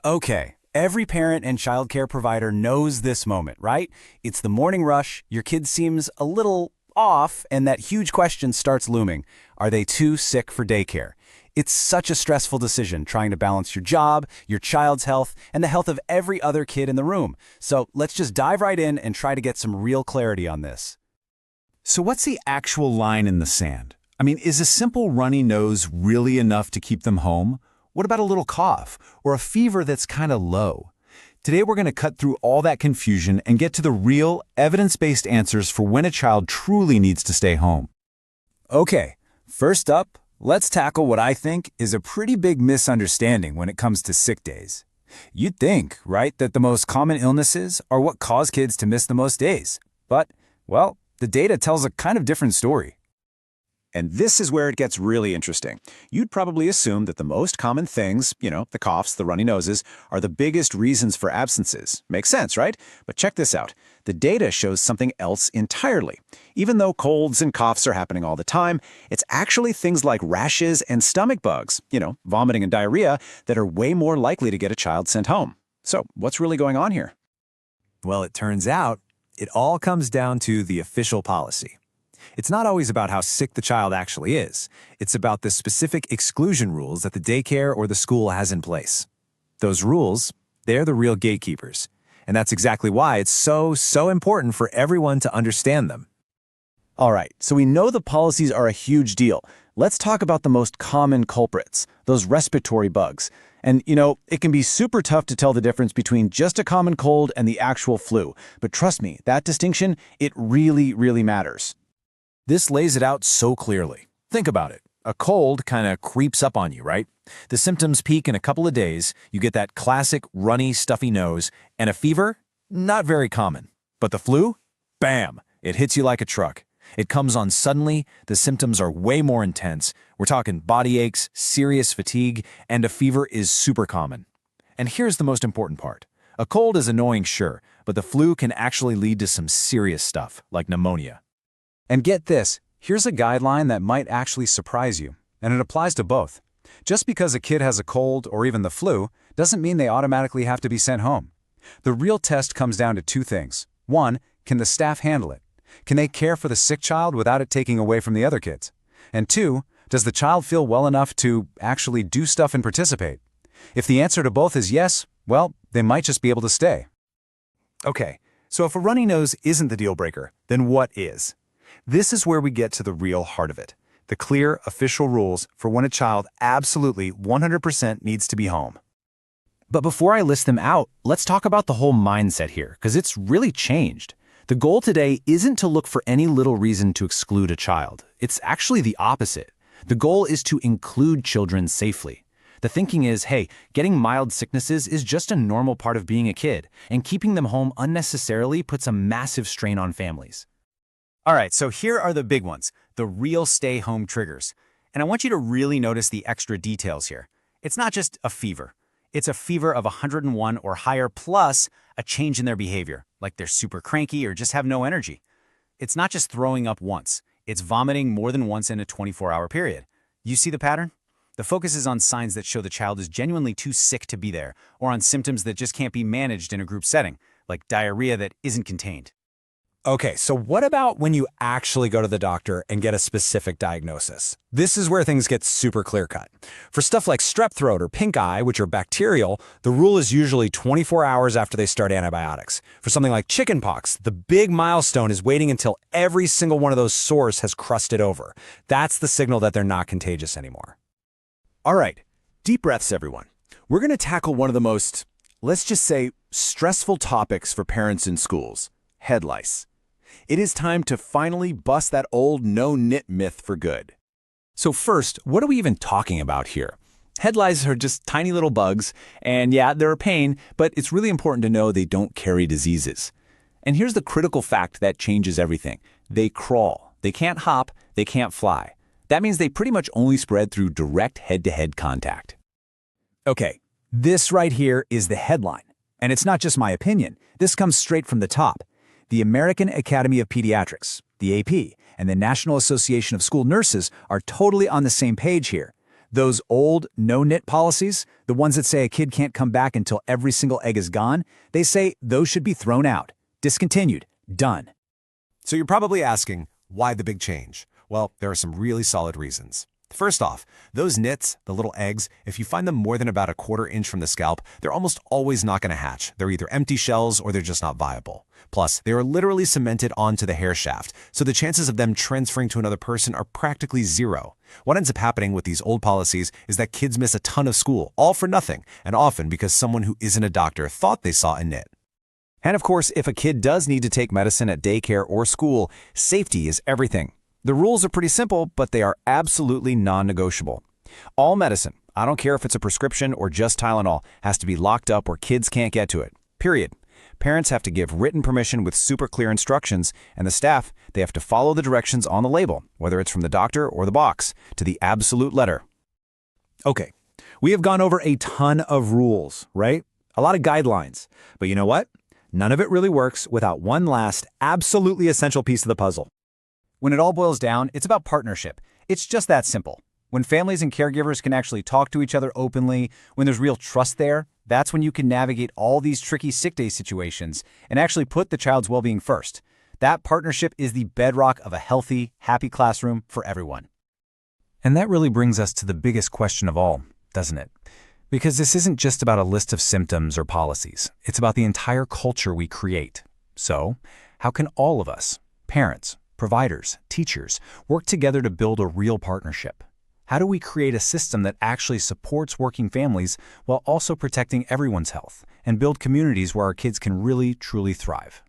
Okay, every parent and childcare provider knows this moment, right? It's the morning rush, your kid seems a little off, and that huge question starts looming. Are they too sick for daycare? It's such a stressful decision trying to balance your job, your child's health, and the health of every other kid in the room. So let's just dive right in and try to get some real clarity on this. So what's the actual line in the sand? I mean, is a simple runny nose really enough to keep them home? What about a little cough or a fever that's kind of low? Today we're going to cut through all that confusion and get to the real, evidence-based answers for when a child truly needs to stay home. Okay, first up, let's tackle what I think is a pretty big misunderstanding when it comes to sick days. You'd think, right, that the most common illnesses are what cause kids to miss the most days. But, well, the data tells a kind of different story. And this is where it gets really interesting. You'd probably assume that the most common things, the coughs, the runny noses, are the biggest reasons for absences. Makes sense, right? But check this out. The data shows something else entirely. Even though colds and coughs are happening all the time, it's actually things like rashes and stomach bugs, vomiting and diarrhea, that are way more likely to get a child sent home. So what's really going on here? Well, it turns out it all comes down to the official policy. It's not always about how sick the child actually is. It's about the specific exclusion rules that the daycare or the school has in place. Those rules, they're the real gatekeepers. And that's exactly why it's so important for everyone to understand them. All right, so we know the policies are a huge deal. Let's talk about the most common culprits, those respiratory bugs. And, it can be super tough to tell the difference between just a common cold and the actual flu. But trust me, that distinction, it really, really matters. This lays it out so clearly. Think about it. A cold kind of creeps up on you, right? The symptoms peak in a couple of days, you get that classic runny, stuffy nose, and a fever? Not very common. But the flu? Bam! It hits you like a truck. It comes on suddenly, the symptoms are way more intense. We're talking body aches, serious fatigue, and a fever is super common. And here's the most important part. A cold is annoying, sure, but the flu can actually lead to some serious stuff, like pneumonia. And get this, here's a guideline that might actually surprise you, and it applies to both. Just because a kid has a cold or even the flu doesn't mean they automatically have to be sent home. The real test comes down to two things. One, can the staff handle it? Can they care for the sick child without it taking away from the other kids? And two, does the child feel well enough to actually do stuff and participate? If the answer to both is yes, well, they might just be able to stay. Okay, so if a runny nose isn't the deal breaker, then what is? This is where we get to the real heart of it. The clear, official rules for when a child absolutely 100% needs to be home. But before I list them out, let's talk about the whole mindset here, because it's really changed. The goal today isn't to look for any little reason to exclude a child. It's actually the opposite. The goal is to include children safely. The thinking is, hey, getting mild sicknesses is just a normal part of being a kid, and keeping them home unnecessarily puts a massive strain on families. All right, so here are the big ones, the real stay-home triggers. And I want you to really notice the extra details here. It's not just a fever. It's a fever of 101 or higher plus a change in their behavior, like they're super cranky or just have no energy. It's not just throwing up once. It's vomiting more than once in a 24-hour period. You see the pattern? The focus is on signs that show the child is genuinely too sick to be there, or on symptoms that just can't be managed in a group setting, like diarrhea that isn't contained. Okay, so what about when you actually go to the doctor and get a specific diagnosis? This is where things get super clear-cut. For stuff like strep throat or pink eye, which are bacterial, the rule is usually 24 hours after they start antibiotics. For something like chickenpox, the big milestone is waiting until every single one of those sores has crusted over. That's the signal that they're not contagious anymore. All right, deep breaths, everyone. We're going to tackle one of the most, let's just say, stressful topics for parents in schools: head lice. It is time to finally bust that old no-knit myth for good. So first, what are we even talking about here? Head lice are just tiny little bugs, and yeah, they're a pain, but it's really important to know they don't carry diseases. And here's the critical fact that changes everything. They crawl. They can't hop. They can't fly. That means they pretty much only spread through direct head-to-head contact. Okay, this right here is the headline. And it's not just my opinion. This comes straight from the top. The American Academy of Pediatrics, the AP, and the National Association of School Nurses are totally on the same page here. Those old no-knit policies, the ones that say a kid can't come back until every single egg is gone, they say those should be thrown out, discontinued, done. So you're probably asking, why the big change? Well, there are some really solid reasons. First off, those nits, the little eggs, if you find them more than about a quarter-inch from the scalp, they're almost always not going to hatch. They're either empty shells or they're just not viable. Plus, they are literally cemented onto the hair shaft, so the chances of them transferring to another person are practically zero. What ends up happening with these old policies is that kids miss a ton of school, all for nothing, and often because someone who isn't a doctor thought they saw a nit. And of course, if a kid does need to take medicine at daycare or school, safety is everything. The rules are pretty simple, but they are absolutely non-negotiable. All medicine, I don't care if it's a prescription or just Tylenol, has to be locked up where kids can't get to it. Period. Parents have to give written permission with super clear instructions, and the staff, they have to follow the directions on the label, whether it's from the doctor or the box, to the absolute letter. Okay, we have gone over a ton of rules, right? A lot of guidelines. But you know what? None of it really works without one last, absolutely essential piece of the puzzle. When it all boils down, it's about partnership. It's just that simple. When families and caregivers can actually talk to each other openly, when there's real trust there, that's when you can navigate all these tricky sick day situations and actually put the child's well-being first. That partnership is the bedrock of a healthy, happy classroom for everyone. And that really brings us to the biggest question of all, doesn't it? Because this isn't just about a list of symptoms or policies. It's about the entire culture we create. So, how can all of us, parents, providers, teachers, work together to build a real partnership? How do we create a system that actually supports working families while also protecting everyone's health and build communities where our kids can really, truly thrive?